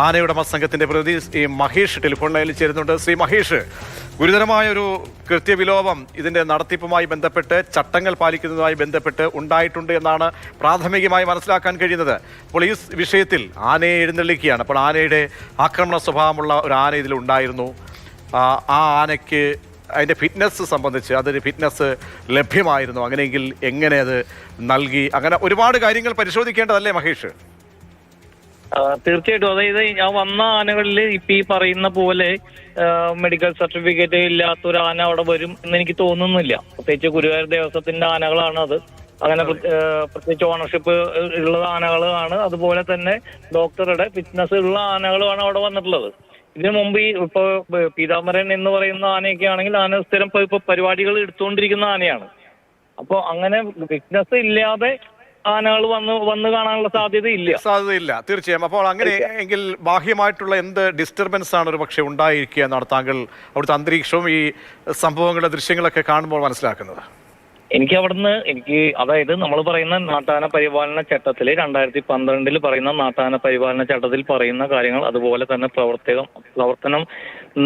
ആനയുടമ സംഘത്തിന്റെ പ്രതി ശ്രീ മഹേഷ് ടെലിഫോൺ ലൈനിൽ ചേരുന്നുണ്ട്. ശ്രീ മഹേഷ്, ഗുരുതരമായൊരു കൃത്യവിലോപം ഇതിന്റെ നടത്തിപ്പുമായി ബന്ധപ്പെട്ട്, ചട്ടങ്ങൾ പാലിക്കുന്നതുമായി ബന്ധപ്പെട്ട് ഉണ്ടായിട്ടുണ്ട് എന്നാണ് പ്രാഥമികമായി മനസ്സിലാക്കാൻ കഴിയുന്നത്. അപ്പോൾ ഈ വിഷയത്തിൽ ആനയെ എഴുന്നള്ളിക്കുകയാണ്. അപ്പോൾ ആനയുടെ ആക്രമണ സ്വഭാവമുള്ള ഒരു ആന ഇതിലുണ്ടായിരുന്നു. ആ ആനയ്ക്ക് അതിൻ്റെ ഫിറ്റ്നസ് സംബന്ധിച്ച് അതൊരു ഫിറ്റ്നസ് ലഭ്യമായിരുന്നു, അങ്ങനെയെങ്കിൽ എങ്ങനെ അത് നൽകി, അങ്ങനെ ഒരുപാട് കാര്യങ്ങൾ പരിശോധിക്കേണ്ടതല്ലേ മഹേഷ്? തീർച്ചയായിട്ടും. അതായത് ഞാൻ വന്ന ആനകളിൽ ഇപ്പൊ ഈ പറയുന്ന പോലെ മെഡിക്കൽ സർട്ടിഫിക്കറ്റ് ഇല്ലാത്ത ഒരു ആന അവിടെ വരും എന്ന് എനിക്ക് തോന്നുന്നില്ല. പ്രത്യേകിച്ച് ഗുരുവായൂർ ദേവസ്വത്തിന്റെ ആനകളാണ് അത്. അങ്ങനെ പ്രത്യേകിച്ച് ഓണർഷിപ്പ് ഉള്ള ആനകളാണ്. അതുപോലെ തന്നെ ഡോക്ടറുടെ ഫിറ്റ്നസ് ഉള്ള ആനകളുമാണ് അവിടെ വന്നിട്ടുള്ളത്. ഇതിനു മുമ്പ് ഇപ്പൊ പീതാംബരൻ എന്ന് പറയുന്ന ആനയൊക്കെ ആണെങ്കിൽ ആന സ്ഥിരം ഇപ്പൊ പരിപാടികൾ എടുത്തുകൊണ്ടിരിക്കുന്ന ആനയാണ്. അപ്പൊ അങ്ങനെ ഫിറ്റ്നസ് ഇല്ലാതെ ആനകൾ വന്ന് കാണാനുള്ള സാധ്യതയില്ല. തീർച്ചയായും. അപ്പോൾ അങ്ങനെ എങ്കിൽ ബാഹ്യമായിട്ടുള്ള എന്ത് ഡിസ്റ്റർബൻസ് ആണ് ഒരു പക്ഷേ ഉണ്ടായിരിക്കുക എന്നാണ് താങ്കൾ അവിടുത്തെ അന്തരീക്ഷവും ഈ സംഭവങ്ങളുടെ ദൃശ്യങ്ങളൊക്കെ കാണുമ്പോൾ മനസ്സിലാക്കുന്നത്? അതായത് നമ്മൾ പറയുന്ന നാട്ടാന പരിപാലന ചട്ടത്തിൽ 2012 പറയുന്ന നാട്ടാന പരിപാലന ചട്ടത്തിൽ പറയുന്ന കാര്യങ്ങൾ അതുപോലെ തന്നെ പ്രവർത്തനം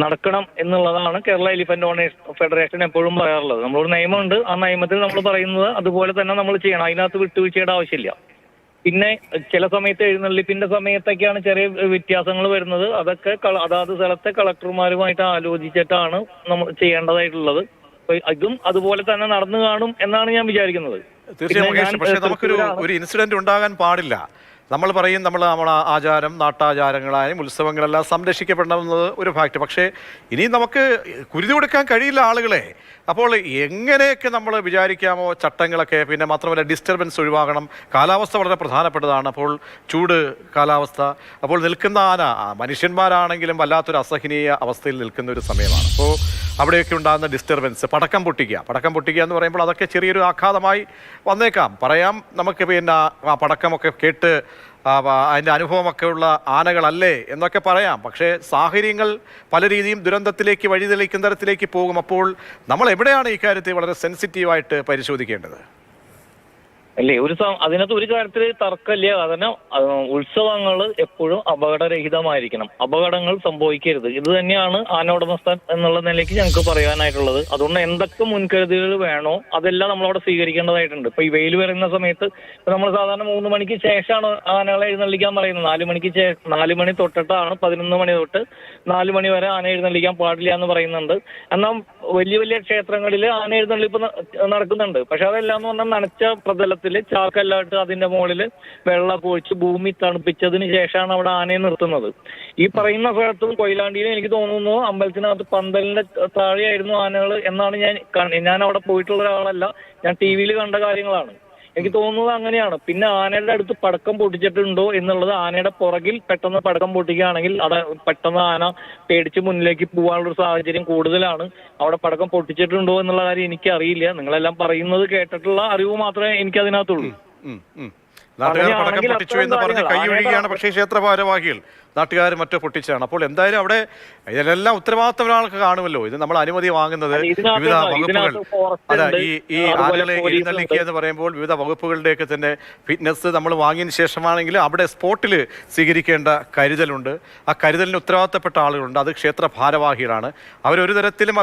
നടക്കണം എന്നുള്ളതാണ് കേരള എലിഫന്റ് ഓണേഴ്സ് ഫെഡറേഷൻ എപ്പോഴും പറയാറുള്ളത്. നമ്മളൊരു നിയമമുണ്ട്, ആ നിയമത്തിൽ നമ്മൾ പറയുന്നത് അതുപോലെ തന്നെ നമ്മൾ ചെയ്യണം. അതിനകത്ത് വിട്ടുവീഴ്ചയുടെ ആവശ്യമില്ല. പിന്നെ ചില സമയത്ത് എഴുന്നള്ളിപ്പിന്റെ സമയത്തൊക്കെയാണ് ചെറിയ വ്യത്യാസങ്ങൾ വരുന്നത്. അതൊക്കെ അതാത് സ്ഥലത്തെ കളക്ടർമാരുമായിട്ട് ആലോചിച്ചിട്ടാണ് നമ്മൾ ചെയ്യേണ്ടതായിട്ടുള്ളത്. ഇതും അതുപോലെ തന്നെ നടന്നു കാണും എന്നാണ് ഞാൻ വിചാരിക്കുന്നത്. തീർച്ചയായും. പക്ഷേ നമുക്കൊരു ഇൻസിഡന്റ് ഉണ്ടാകാൻ പാടില്ല. നമ്മൾ പറയും നമ്മളെ ആചാരം, നാട്ടാചാരങ്ങളായും ഉത്സവങ്ങളെല്ലാം സംരക്ഷിക്കപ്പെടണമെന്നത് ഒരു ഫാക്ട്. പക്ഷേ ഇനി നമുക്ക് കുരുതി കൊടുക്കാൻ കഴിയില്ല ആളുകളെ. അപ്പോൾ എങ്ങനെയൊക്കെ നമ്മൾ വിചാരിക്കാമോ ചട്ടങ്ങളൊക്കെ? പിന്നെ മാത്രമല്ല ഡിസ്റ്റർബൻസ് ഒഴിവാക്കണം. കാലാവസ്ഥ വളരെ പ്രധാനപ്പെട്ടതാണ്. അപ്പോൾ ചൂട് കാലാവസ്ഥ, അപ്പോൾ നിൽക്കുന്ന ആന മനുഷ്യന്മാരാണെങ്കിലും വല്ലാത്തൊരു അസഹനീയ അവസ്ഥയിൽ നിൽക്കുന്ന ഒരു സമയമാണ്. അപ്പോൾ അവിടെയൊക്കെ ഉണ്ടാകുന്ന ഡിസ്റ്റർബൻസ്, പടക്കം പൊട്ടിക്കുക എന്ന് പറയുമ്പോൾ അതൊക്കെ ചെറിയൊരു ആഘാതമായി വന്നേക്കാം. പറയാം നമുക്ക് പിന്നെ ആ പടക്കമൊക്കെ കേട്ട് അതിൻ്റെ അനുഭവമൊക്കെ ഉള്ള ആനകളല്ലേ എന്നൊക്കെ പറയാം. പക്ഷേ സാഹചര്യങ്ങൾ പല രീതിയും ദുരന്തത്തിലേക്ക് വഴിതെളിക്കുന്ന തരത്തിലേക്ക് പോകും. അപ്പോൾ നമ്മൾ എവിടെയാണ് ഈ കാര്യത്തെ വളരെ സെൻസിറ്റീവായിട്ട് പരിശോധിക്കേണ്ടത്? അല്ലേ, അതിനകത്ത് ഒരു കാര്യത്തിൽ തർക്കമില്ല. കാരണം ഉത്സവങ്ങൾ എപ്പോഴും അപകടരഹിതമായിരിക്കണം, അപകടങ്ങൾ സംഭവിക്കരുത്. ഇത് തന്നെയാണ് ആന ഉടമസ്ഥൻ എന്നുള്ള നിലയ്ക്ക് ഞങ്ങൾക്ക് പറയാനായിട്ടുള്ളത്. അതുകൊണ്ട് എന്തൊക്കെ മുൻകരുതലുകൾ വേണോ അതെല്ലാം നമ്മളവിടെ സ്വീകരിക്കേണ്ടതായിട്ടുണ്ട്. ഇപ്പൊ ഈ വെയിൽ വരുന്ന സമയത്ത് നമ്മൾ സാധാരണ 3 മണിക്ക് ശേഷമാണ് ആനകളെ എഴുന്നള്ളിക്കാൻ പറയുന്നത്. 4 മണി തൊട്ടിട്ടാണ് 11 മണി തൊട്ട് 4 മണി വരെ ആന എഴുന്നള്ളിക്കാൻ പാടില്ല എന്ന് പറയുന്നുണ്ട്. എന്നാൽ വലിയ ക്ഷേത്രങ്ങളിൽ ആന എഴുന്നള്ളിപ്പ് നടക്കുന്നുണ്ട്. പക്ഷെ അതെല്ലാം എന്ന് പറഞ്ഞാൽ നനച്ച പ്രതലത്തിൽ ചാക്കല്ലാട്ട് അതിന്റെ മുകളിൽ വെള്ളം ഒഴിച്ച് ഭൂമി തണുപ്പിച്ചതിന് ശേഷമാണ് അവിടെ ആനയെ നിർത്തുന്നത്. ഈ പറയുന്ന സ്ഥലത്തും കൊയിലാണ്ടിയിലും എനിക്ക് തോന്നുന്നു അമ്പലത്തിനകത്ത് പന്തലിന്റെ താഴെയായിരുന്നു ആനകൾ എന്നാണ് ഞാൻ അവിടെ പോയിട്ടുള്ള ഒരാളല്ല, ഞാൻ TV കണ്ട കാര്യങ്ങളാണ്. എനിക്ക് തോന്നുന്നത് അങ്ങനെയാണ്. പിന്നെ ആനയുടെ അടുത്ത് പടക്കം പൊട്ടിച്ചിട്ടുണ്ടോ എന്നുള്ളത്, ആനയുടെ പുറകിൽ പെട്ടെന്ന് പടക്കം പൊട്ടിക്കുകയാണെങ്കിൽ പെട്ടെന്ന് ആന പേടിച്ച് മുന്നിലേക്ക് പോകാനുള്ള ഒരു സാഹചര്യം കൂടുതലാണ്. അവിടെ പടക്കം പൊട്ടിച്ചിട്ടുണ്ടോ എന്നുള്ള കാര്യം എനിക്കറിയില്ല. നിങ്ങളെല്ലാം പറയുന്നത് കേട്ടിട്ടുള്ള അറിവ് മാത്രമേ എനിക്ക് അതിനകത്തുള്ളൂ. നാട്ടുകാർ പടക്കം പൊട്ടിച്ചു എന്ന് പറഞ്ഞ് കൈ ഒഴുകിയാണ്. പക്ഷേ ക്ഷേത്ര ഭാരവാഹികൾ നാട്ടുകാർ മറ്റോ പൊട്ടിച്ചാണ്. അപ്പോൾ എന്തായാലും അവിടെ ഇതിലെല്ലാം ഉത്തരവാദിത്തം ഒരാൾക്ക് കാണുമല്ലോ. ഇത് നമ്മൾ അനുമതി വാങ്ങുന്നത് വിവിധ വകുപ്പുകൾ, ഈ ആളുകളെ എഴുന്നള്ളിക്കുക എന്ന് പറയുമ്പോൾ വിവിധ വകുപ്പുകളുടെയൊക്കെ തന്നെ ഫിറ്റ്നസ് നമ്മൾ വാങ്ങിയതിന് ശേഷമാണെങ്കിൽ അവിടെ സ്പോട്ടിൽ സ്വീകരിക്കേണ്ട കരുതലുണ്ട്. ആ കരുതലിന് ഉത്തരവാദിത്തപ്പെട്ട ആളുകളുണ്ട്. അത് ക്ഷേത്ര ഭാരവാഹികളാണ്. അവരൊരു തരത്തിലും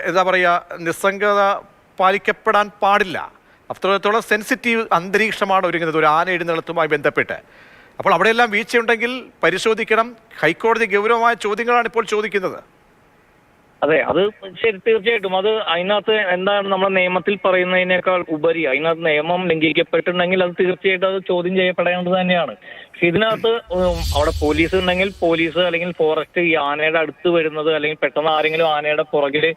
എന്താ പറയുക, നിസ്സംഗത പാലിക്കപ്പെടാൻ പാടില്ല. അത്രത്തോളം സെൻസിറ്റീവ് അന്തരീക്ഷമാണ് ഒരുങ്ങുന്നത് ഒരു ആന എഴുന്നള്ളത്തുമായി ബന്ധപ്പെട്ട്. അപ്പോൾ അവിടെയെല്ലാം വീഴ്ചയുണ്ടെങ്കിൽ പരിശോധിക്കണം. ഹൈക്കോടതി ഗൗരവമായ ചോദ്യങ്ങളാണ് ഇപ്പോൾ ചോദിക്കുന്നത്. അതെ, അത് ശരി, തീർച്ചയായിട്ടും. അത് അതിനകത്ത് എന്താണ് നമ്മുടെ നിയമത്തിൽ പറയുന്നതിനേക്കാൾ ഉപരി അതിനകത്ത് നിയമം ലംഘിക്കപ്പെട്ടിട്ടുണ്ടെങ്കിൽ അത് തീർച്ചയായിട്ടും അത് ചോദ്യം ചെയ്യപ്പെടേണ്ടത് തന്നെയാണ്. പക്ഷെ ഇതിനകത്ത് അവിടെ പോലീസ് ഉണ്ടെങ്കിൽ പോലീസ് അല്ലെങ്കിൽ ഫോറസ്റ്റ് ഈ ആനയുടെ അടുത്ത് വരുന്നത് അല്ലെങ്കിൽ പെട്ടെന്ന് ആരെങ്കിലും ആനയുടെ പുറകില്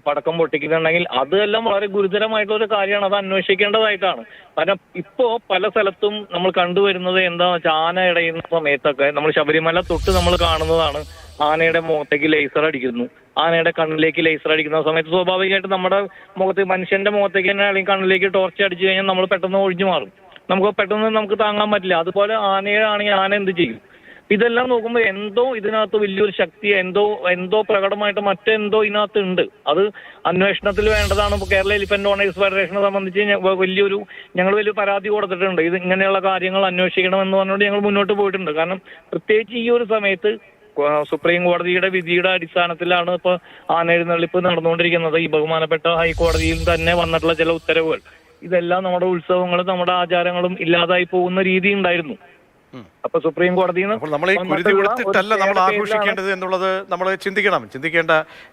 പടക്കം പൊട്ടിക്കുന്നുണ്ടെങ്കിൽ അതെല്ലാം വളരെ ഗുരുതരമായിട്ടുള്ള ഒരു കാര്യമാണ്. അത് അന്വേഷിക്കേണ്ടതായിട്ടാണ്. കാരണം ഇപ്പോ പല സ്ഥലത്തും നമ്മൾ കണ്ടുവരുന്നത് എന്താണെന്ന് വെച്ചാൽ ആന ഇടയുന്ന സമയത്തൊക്കെ നമ്മൾ ശബരിമല തൊട്ട് നമ്മൾ കാണുന്നതാണ്. ആനയുടെ മുഖത്തേക്ക് ലേസർ അടിക്കുന്നു, ആനയുടെ കണ്ണിലേക്ക് ലേസർ അടിക്കുന്ന സമയത്ത് സ്വാഭാവികമായിട്ട് നമ്മുടെ മുഖത്ത്, മനുഷ്യന്റെ മുഖത്തേക്ക് തന്നെ അല്ലെങ്കിൽ കണ്ണിലേക്ക് ടോർച്ച് അടിച്ചു കഴിഞ്ഞാൽ നമ്മൾ പെട്ടെന്ന് ഒഴിഞ്ഞു മാറും. നമുക്ക് താങ്ങാൻ പറ്റില്ല. അതുപോലെ ആനയാണെങ്കിൽ ആന എന്ത് ചെയ്യും? ഇതെല്ലാം നോക്കുമ്പോൾ എന്തോ ഇതിനകത്ത് വലിയൊരു ശക്തി എന്തോ പ്രകടമായിട്ട് മറ്റെന്തോ ഇതിനകത്ത് ഉണ്ട്. അത് അന്വേഷണത്തിൽ വേണ്ടതാണ്. ഇപ്പോൾ കേരള എലിഫന്റ് ഓണേഴ്സ് ഫെഡറേഷനെ സംബന്ധിച്ച് ഞങ്ങൾ വലിയ പരാതി കൊടുത്തിട്ടുണ്ട്. ഇത് ഇങ്ങനെയുള്ള കാര്യങ്ങൾ അന്വേഷിക്കണം എന്ന് പറഞ്ഞുകൊണ്ട് ഞങ്ങൾ മുന്നോട്ട് പോയിട്ടുണ്ട്. കാരണം പ്രത്യേകിച്ച് ഈ ഒരു സമയത്ത് സുപ്രീം കോടതിയുടെ വിധിയുടെ അടിസ്ഥാനത്തിലാണ് ഇപ്പൊ ആനെഴുന്നള്ളിപ്പ് നടന്നുകൊണ്ടിരിക്കുന്നത്. ഈ ബഹുമാനപ്പെട്ട ഹൈക്കോടതിയിൽ തന്നെ വന്നിട്ടുള്ള ചില ഉത്തരവുകൾ ഇതെല്ലാം നമ്മുടെ ഉത്സവങ്ങളും നമ്മുടെ ആചാരങ്ങളും ഇല്ലാതായി പോകുന്ന രീതി ഉണ്ടായിരുന്നു. അപ്പൊ സുപ്രീം കോടതിയിൽ അപ്പോൾ നമ്മൾ ഈ കുരുതി കൊടുത്തിട്ടല്ല നമ്മൾ ആഘോഷിക്കേണ്ടത് എന്നുള്ളത് നമ്മൾ ചിന്തിക്കേണ്ട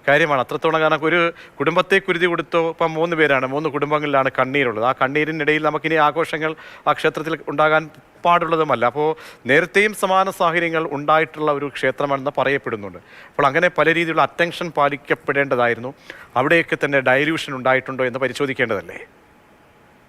കാര്യമാണ്. അത്രത്തോളം കാരണം ഒരു കുടുംബത്തെ കുരുതി കൊടുത്തോ, ഇപ്പം 3 പേരാണ്, 3 കുടുംബങ്ങളിലാണ് കണ്ണീരുള്ളത്. ആ കണ്ണീരിനിടയിൽ നമുക്കിനി ആഘോഷങ്ങൾ ആ ക്ഷേത്രത്തിൽ ഉണ്ടാകാൻ പാടുള്ളതുമല്ല. അപ്പോൾ നേരത്തെയും സമാന സാഹചര്യങ്ങൾ ഉണ്ടായിട്ടുള്ള ഒരു ക്ഷേത്രമാണെന്ന് പറയപ്പെടുന്നുണ്ട്. അപ്പോൾ അങ്ങനെ പല രീതിയിലുള്ള അറ്റൻഷൻ പാലിക്കപ്പെടേണ്ടതായിരുന്നു. അവിടെയൊക്കെ തന്നെ ഡൈല്യൂഷൻ ഉണ്ടായിട്ടുണ്ടോ എന്ന് പരിശോധിക്കേണ്ടതല്ലേ?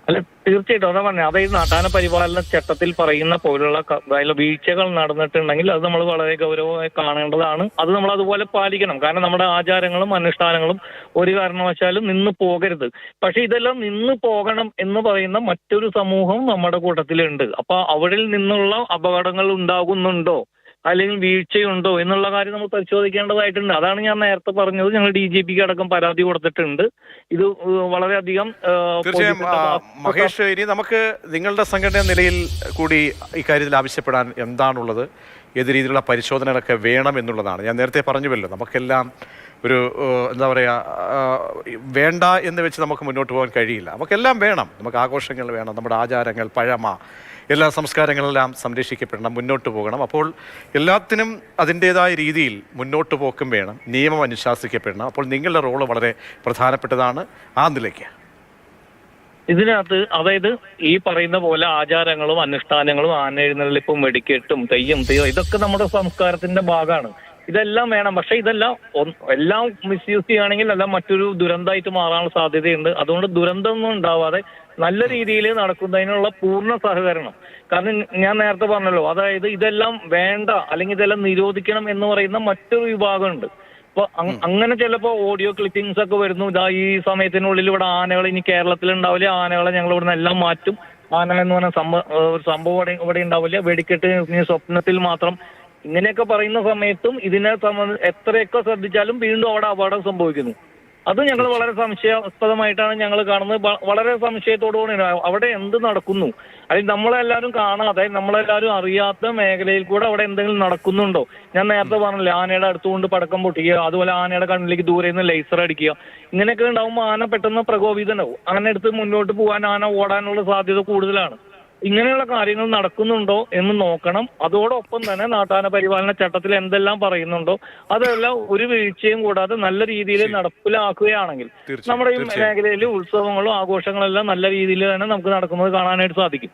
അല്ല, തീർച്ചയായിട്ടും അതാ പറഞ്ഞത്. അതായത് നാട്ടാന പരിപാലന ചട്ടത്തിൽ പറയുന്ന പോലുള്ള വീഴ്ചകൾ നടന്നിട്ടുണ്ടെങ്കിൽ അത് നമ്മൾ വളരെ ഗൗരവമായി കാണേണ്ടതാണ്. അത് നമ്മൾ അതുപോലെ പാലിക്കണം. കാരണം നമ്മുടെ ആചാരങ്ങളും അനുഷ്ഠാനങ്ങളും ഒരു കാരണവശാലും നിന്ന് പോകരുത്. പക്ഷെ ഇതെല്ലാം നിന്ന് പോകണം എന്ന് പറയുന്ന മറ്റൊരു സമൂഹം നമ്മുടെ കൂട്ടത്തിലുണ്ട്. അപ്പൊ അവിടെ നിന്നുള്ള അപകടങ്ങൾ ഉണ്ടാകുന്നുണ്ടോ അല്ലെങ്കിൽ വീഴ്ചയുണ്ടോ എന്നുള്ള കാര്യം നമ്മൾ പരിശോധിക്കേണ്ടതായിട്ടുണ്ട്. അതാണ് ഞാൻ നേരത്തെ പറഞ്ഞത്. ഞങ്ങൾ DGPക്ക് അടക്കം പരാതി കൊടുത്തിട്ടുണ്ട്. ഇത് വളരെയധികം തീർച്ചയായും മഹേഷ്, ഇനി നമുക്ക് നിങ്ങളുടെ സംഘടന നിലയിൽ കൂടി ഇക്കാര്യത്തിൽ ആവശ്യപ്പെടാൻ എന്താണുള്ളത്? ഏത് രീതിയിലുള്ള പരിശോധനകളൊക്കെ വേണം എന്നുള്ളതാണ്. ഞാൻ നേരത്തെ പറഞ്ഞുവല്ലോ, നമുക്കെല്ലാം ഒരു എന്താ പറയുക, വേണ്ട എന്ന് വെച്ച് നമുക്ക് മുന്നോട്ട് പോകാൻ കഴിയില്ല. നമുക്കെല്ലാം വേണം. നമുക്ക് ആഘോഷങ്ങൾ വേണം, നമ്മുടെ ആചാരങ്ങൾ, പഴമ, എല്ലാ സംസ്കാരങ്ങളെല്ലാം സംരക്ഷിക്കപ്പെടണം, മുന്നോട്ട് പോകണം. അപ്പോൾ എല്ലാത്തിനും അതിൻ്റേതായ രീതിയിൽ മുന്നോട്ട് പോക്കും വേണം, നിയമം അനുശാസിക്കപ്പെടണം. അപ്പോൾ നിങ്ങളുടെ റോള് വളരെ പ്രധാനപ്പെട്ടതാണ് ആ നിലയ്ക്ക്. ഇതിനകത്ത് അതായത് ഈ പറയുന്ന പോലെ ആചാരങ്ങളും അനുഷ്ഠാനങ്ങളും ആനെഴുന്നള്ളിപ്പും വെടിക്കെട്ടും തെയ്യം ഇതൊക്കെ നമ്മുടെ സംസ്കാരത്തിന്റെ ഭാഗമാണ്. ഇതെല്ലാം വേണം. പക്ഷെ ഇതെല്ലാം എല്ലാം മിസ്യൂസ് ചെയ്യുകയാണെങ്കിൽ എല്ലാം മറ്റൊരു ദുരന്തമായിട്ട് മാറാനുള്ള സാധ്യതയുണ്ട്. അതുകൊണ്ട് ദുരന്തമൊന്നും ഉണ്ടാവാതെ നല്ല രീതിയിൽ നടക്കുന്നതിനുള്ള പൂർണ്ണ സഹകരണം. കാരണം ഞാൻ നേരത്തെ പറഞ്ഞല്ലോ, അതായത് ഇതെല്ലാം വേണ്ട അല്ലെങ്കിൽ ഇതെല്ലാം നിരോധിക്കണം എന്ന് പറയുന്ന മറ്റൊരു വിഭാഗമുണ്ട്. അപ്പൊ അങ്ങനെ ചിലപ്പോ ഓഡിയോ ക്ലിപ്പിംഗ്സ് ഒക്കെ വരുന്നു. ഇതാ ഈ സമയത്തിനുള്ളിൽ ഇവിടെ ആനകൾ ഇനി കേരളത്തിൽ ഉണ്ടാവില്ല, ആനകളെ ഞങ്ങൾ ഇവിടെ നിന്ന് എല്ലാം മാറ്റും, ആന എന്ന് പറഞ്ഞ ഒരു സംഭവം ഇവിടെ ഉണ്ടാവില്ല, വെടിക്കെട്ട് സ്വപ്നത്തിൽ മാത്രം, ഇങ്ങനെയൊക്കെ പറയുന്ന സമയത്തും ഇതിനെ എത്രയൊക്കെ ശ്രദ്ധിച്ചാലും വീണ്ടും അവിടെ അപകടം സംഭവിക്കുന്നു. അത് ഞങ്ങൾ വളരെ സംശയാസ്പദമായിട്ടാണ് ഞങ്ങൾ കാണുന്നത്. വളരെ സംശയത്തോടുകൂടിയാണ് അവിടെ എന്ത് നടക്കുന്നു. അല്ലെങ്കിൽ നമ്മളെല്ലാവരും കാണാതെ നമ്മളെല്ലാവരും അറിയാത്ത മേഖലയിൽ കൂടെ അവിടെ എന്തെങ്കിലും നടക്കുന്നുണ്ടോ? ഞാൻ നേരത്തെ പറഞ്ഞില്ലേ, ആനയുടെ അടുത്തുകൊണ്ട് പടക്കം പൊട്ടിക്കുക, അതുപോലെ ആനയുടെ കണ്ണിലേക്ക് ദൂരെ നിന്ന് ലേസർ അടിക്കുക, ഇങ്ങനെയൊക്കെ ഉണ്ടാകുമ്പോൾ ആന പെട്ടെന്ന് പ്രകോപിതനാവും. ആന എടുത്ത് മുന്നോട്ട് പോകാൻ, ആന ഓടാനുള്ള സാധ്യത കൂടുതലാണ്. ഇങ്ങനെയുള്ള കാര്യങ്ങൾ നടക്കുന്നുണ്ടോ എന്ന് നോക്കണം. അതോടൊപ്പം തന്നെ നാട്ടാന പരിപാലന ചട്ടത്തിൽ എന്തെല്ലാം പറയുന്നുണ്ടോ അതെല്ലാം ഒരു വീഴ്ചയും കൂടാതെ നല്ല രീതിയിൽ നടപ്പിലാക്കുകയാണെങ്കിൽ നമ്മുടെ ഈ മേഖലയിൽ ഉത്സവങ്ങളും ആഘോഷങ്ങളെല്ലാം നല്ല രീതിയിൽ തന്നെ നമുക്ക് നടക്കുന്നത് കാണാനായിട്ട് സാധിക്കും.